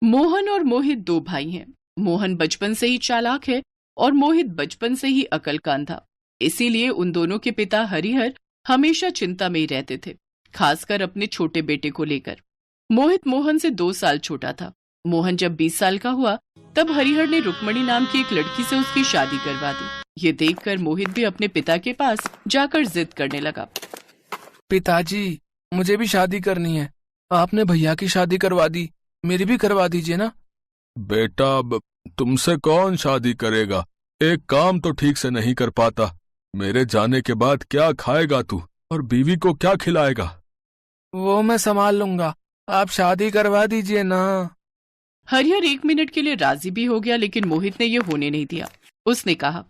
मोहन और मोहित दो भाई हैं। मोहन बचपन से ही चालाक है और मोहित बचपन से ही अक्लकान था। इसीलिए उन दोनों के पिता हरिहर हमेशा चिंता में ही रहते थे, खासकर अपने छोटे बेटे को लेकर। मोहित मोहन से 2 साल छोटा था। मोहन जब 20 साल का हुआ तब हरिहर ने रुक्मणी नाम की एक लड़की से उसकी शादी करवा दी। ये देखकर मोहित भी अपने पिता के पास जाकर जिद करने लगा। पिताजी, मुझे भी शादी करनी है। आपने भैया की शादी करवा दी, मेरी भी करवा दीजिए ना। बेटा, अब तुमसे कौन शादी करेगा? एक काम तो ठीक से नहीं कर पाता। मेरे जाने के बाद क्या खाएगा तू और बीवी को क्या खिलाएगा? वो मैं संभाल लूंगा, आप शादी करवा दीजिए ना। हरिहर 1 मिनट के लिए राजी भी हो गया, लेकिन मोहित ने ये होने नहीं दिया। उसने कहा,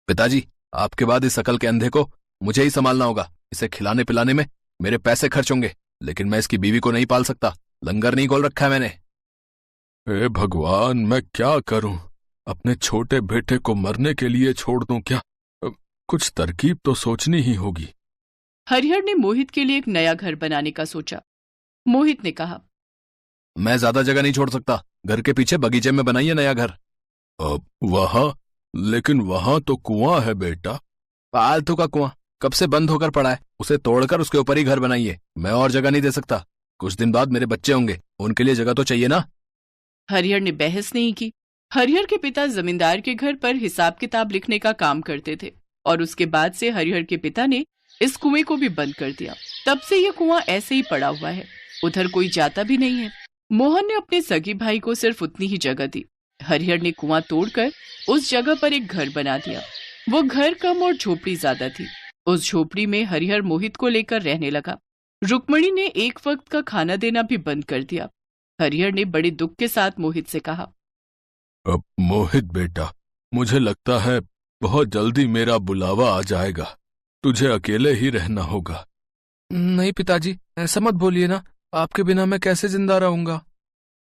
पिताजी, आपके बाद इस अकल के अंधे को मुझे ही संभालना होगा। इसे खिलाने पिलाने में मेरे पैसे खर्च होंगे, लेकिन मैं इसकी बीवी को नहीं पाल सकता। लंगर नहीं खोल रखा है मैंने। हे भगवान, मैं क्या करूं? अपने छोटे बेटे को मरने के लिए छोड़ दूं क्या? कुछ तरकीब तो सोचनी ही होगी। हरिहर ने मोहित के लिए एक नया घर बनाने का सोचा। मोहित ने कहा, मैं ज्यादा जगह नहीं छोड़ सकता। घर के पीछे बगीचे में बनाइए नया घर। अब वहां? लेकिन वहां तो कुआं है बेटा। फालतू का कुआं कब से बंद होकर पड़ा है, उसे तोड़कर उसके ऊपर ही घर बनाइए। मैं और जगह नहीं दे सकता। कुछ दिन बाद मेरे बच्चे होंगे, उनके लिए जगह तो चाहिए ना। हरिहर ने बहस नहीं की। हरिहर के पिता जमींदार के घर पर हिसाब किताब लिखने का काम करते थे और उसके बाद से हरिहर के पिता ने इस कुएं को भी बंद कर दिया। तब से ये कुआं ऐसे ही पड़ा हुआ है, उधर कोई जाता भी नहीं है। मोहन ने अपने सगी भाई को सिर्फ उतनी ही जगह दी। हरिहर ने कुआं तोड़कर उस जगह पर एक घर बना दिया। वो घर कम और झोपड़ी ज्यादा थी। उस झोपड़ी में हरिहर मोहित को लेकर रहने लगा। रुक्मणी ने एक वक्त का खाना देना भी बंद कर दिया। हरिहर ने बड़े दुख के साथ मोहित से कहा, अब मोहित बेटा, मुझे लगता है बहुत जल्दी मेरा बुलावा आ जाएगा। तुझे अकेले ही रहना होगा। नहीं पिताजी, ऐसा मत बोलिए ना। आपके बिना मैं कैसे जिंदा रहूंगा?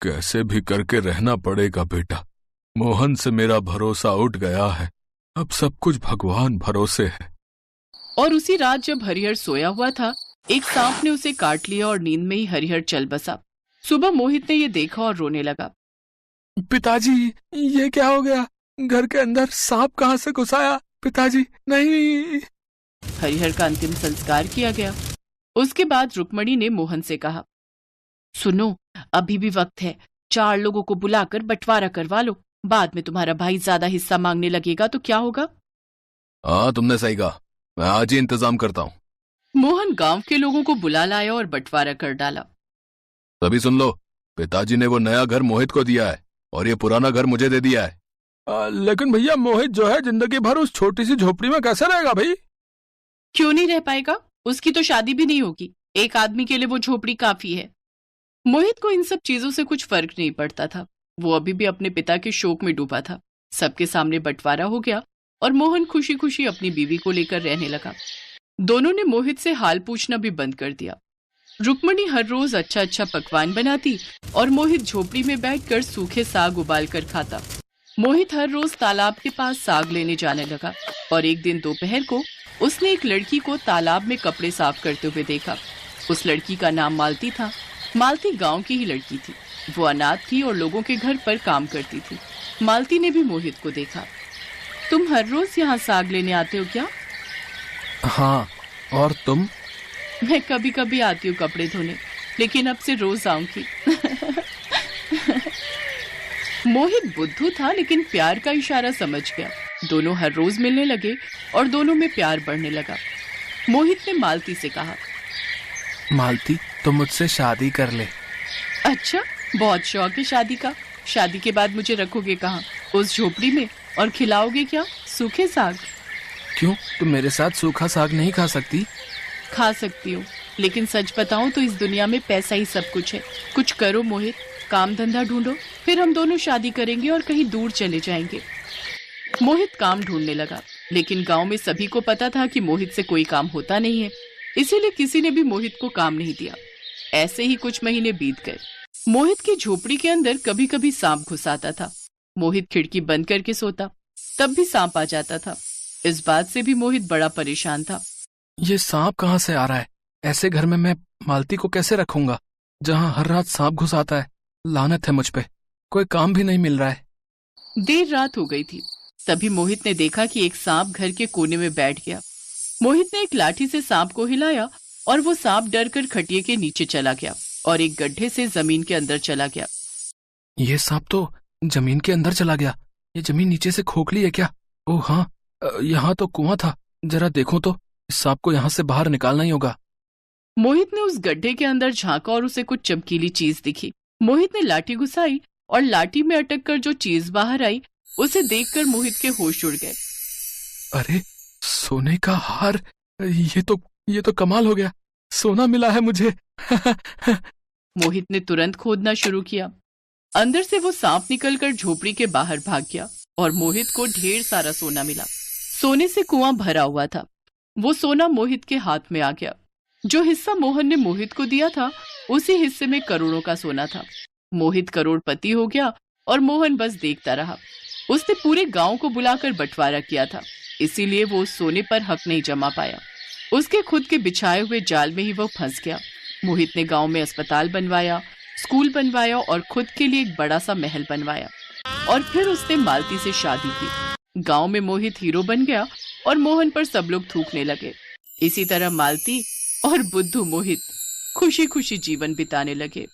कैसे भी करके रहना पड़ेगा बेटा। मोहन से मेरा भरोसा उठ गया है। अब सब कुछ भगवान भरोसे है। और उसी रात जब हरिहर सोया हुआ था, एक सांप ने उसे काट लिया और नींद में ही हरिहर चल बसा। सुबह मोहित ने ये देखा और रोने लगा। पिताजी, ये क्या हो गया? घर के अंदर सांप कहाँ से घुस आया? पिताजी, नहीं। हरिहर का अंतिम संस्कार किया गया। उसके बाद रुक्मणी ने मोहन से कहा, सुनो, अभी भी वक्त है। 4 लोगों को बुलाकर बंटवारा करवा लो। बाद में तुम्हारा भाई ज्यादा हिस्सा मांगने लगेगा तो क्या होगा? हाँ, तुमने सही कहा। मैं आज ही इंतजाम करता हूँ। मोहन गांव के लोगों को बुला लाया और बंटवारा कर डाला। तभी सुन लो, पिताजी ने वो नया घर मोहित को दिया है और ये पुराना घर मुझे दे दिया है। लेकिन भैया, मोहित जो है जिंदगी भर उस छोटी सी झोपड़ी में कैसे रहेगा भाई? क्यों नहीं रह पाएगा? उसकी तो शादी भी नहीं होगी। एक आदमी के लिए वो झोपड़ी काफी है। मोहित को इन सब चीजों से कुछ फर्क नहीं पड़ता था। वो अभी भी अपने पिता के शोक में डूबा था। सबके सामने बंटवारा हो गया और मोहन खुशी खुशी अपनी बीवी को लेकर रहने लगा। दोनों ने मोहित से हाल पूछना भी बंद कर दिया। रुक्मणी हर रोज अच्छा अच्छा पकवान बनाती और मोहित झोपड़ी में बैठकर सूखे साग उबाल कर खाता। मोहित हर रोज तालाब के पास साग लेने जाने लगा और एक दिन दोपहर को उसने एक लड़की को तालाब में कपड़े साफ करते हुए देखा। उस लड़की का नाम मालती था। मालती गांव की ही लड़की थी। वो अनाथ थी और लोगों के घर पर काम करती थी। मालती ने भी मोहित को देखा। तुम हर रोज यहाँ साग लेने आते हो क्या? हाँ, और तुम? मैं कभी कभी आती हूँ कपड़े धोने, लेकिन अब से रोज आऊंगी। मोहित बुद्धू था, लेकिन प्यार का इशारा समझ गया। दोनों हर रोज मिलने लगे और दोनों में प्यार बढ़ने लगा। मोहित ने मालती से कहा, मालती, तुम मुझसे शादी कर ले। अच्छा, बहुत शौक है शादी का। शादी के बाद मुझे रखोगे कहाँ? उस झोपड़ी में? और खिलाओगे क्या? सूखे साग? क्यों, तुम मेरे साथ सूखा साग नहीं खा सकती? खा सकती हूँ, लेकिन सच बताऊं तो इस दुनिया में पैसा ही सब कुछ है। कुछ करो मोहित, काम धंधा ढूंढो, फिर हम दोनों शादी करेंगे और कहीं दूर चले जाएंगे। मोहित काम ढूंढने लगा, लेकिन गांव में सभी को पता था कि मोहित से कोई काम होता नहीं है, इसीलिए किसी ने भी मोहित को काम नहीं दिया। ऐसे ही कुछ महीने बीत गए। मोहित की झोपड़ी के अंदर कभी कभी सांप घुस आता था। मोहित खिड़की बंद करके सोता, तब भी सांप आ जाता था। इस बात से भी मोहित बड़ा परेशान था। ये सांप कहाँ से आ रहा है? ऐसे घर में मैं मालती को कैसे रखूंगा जहाँ हर रात सांप घुस आता है? लानत है मुझ पे। कोई काम भी नहीं मिल रहा है। देर रात हो गई थी। तभी मोहित ने देखा कि एक सांप घर के कोने में बैठ गया। मोहित ने एक लाठी से सांप को हिलाया और वो सांप डरकर खटिया के नीचे चला गया और एक गड्ढे से जमीन के अंदर चला गया। ये सांप तो जमीन के अंदर चला गया। ये जमीन नीचे से खोखली है क्या? ओह हाँ, यहाँ तो कुआं था। जरा देखो तो, इस सांप को यहाँ से बाहर निकालना ही होगा। मोहित ने उस गड्ढे के अंदर झांका और उसे कुछ चमकीली चीज दिखी। मोहित ने लाठी घुसाई और लाठी में अटक कर जो चीज बाहर आई उसे देखकर मोहित के होश उड़ गए। अरे, सोने का हार! ये तो कमाल हो गया। सोना मिला है मुझे। मोहित ने तुरंत खोदना शुरू किया। अंदर से वो सांप निकलकर झोपड़ी के बाहर भाग गया और मोहित को ढेर सारा सोना मिला। सोने से कुआं भरा हुआ था। वो सोना मोहित के हाथ में आ गया। जो हिस्सा मोहन ने मोहित को दिया था उसी हिस्से में करोड़ों का सोना था। मोहित करोड़पति हो गया और मोहन बस देखता रहा। उसने पूरे गांव को बुलाकर बंटवारा किया था, इसीलिए वो उस सोने पर हक नहीं जमा पाया। उसके खुद के बिछाए हुए जाल में ही वो फंस गया। मोहित ने गांव में अस्पताल बनवाया, स्कूल बनवाया और खुद के लिए एक बड़ा सा महल बनवाया और फिर उसने मालती से शादी की। गांव में मोहित हीरो बन गया और मोहन पर सब लोग थूकने लगे। इसी तरह मालती और बुद्धू मोहित खुशी खुशी जीवन बिताने लगे।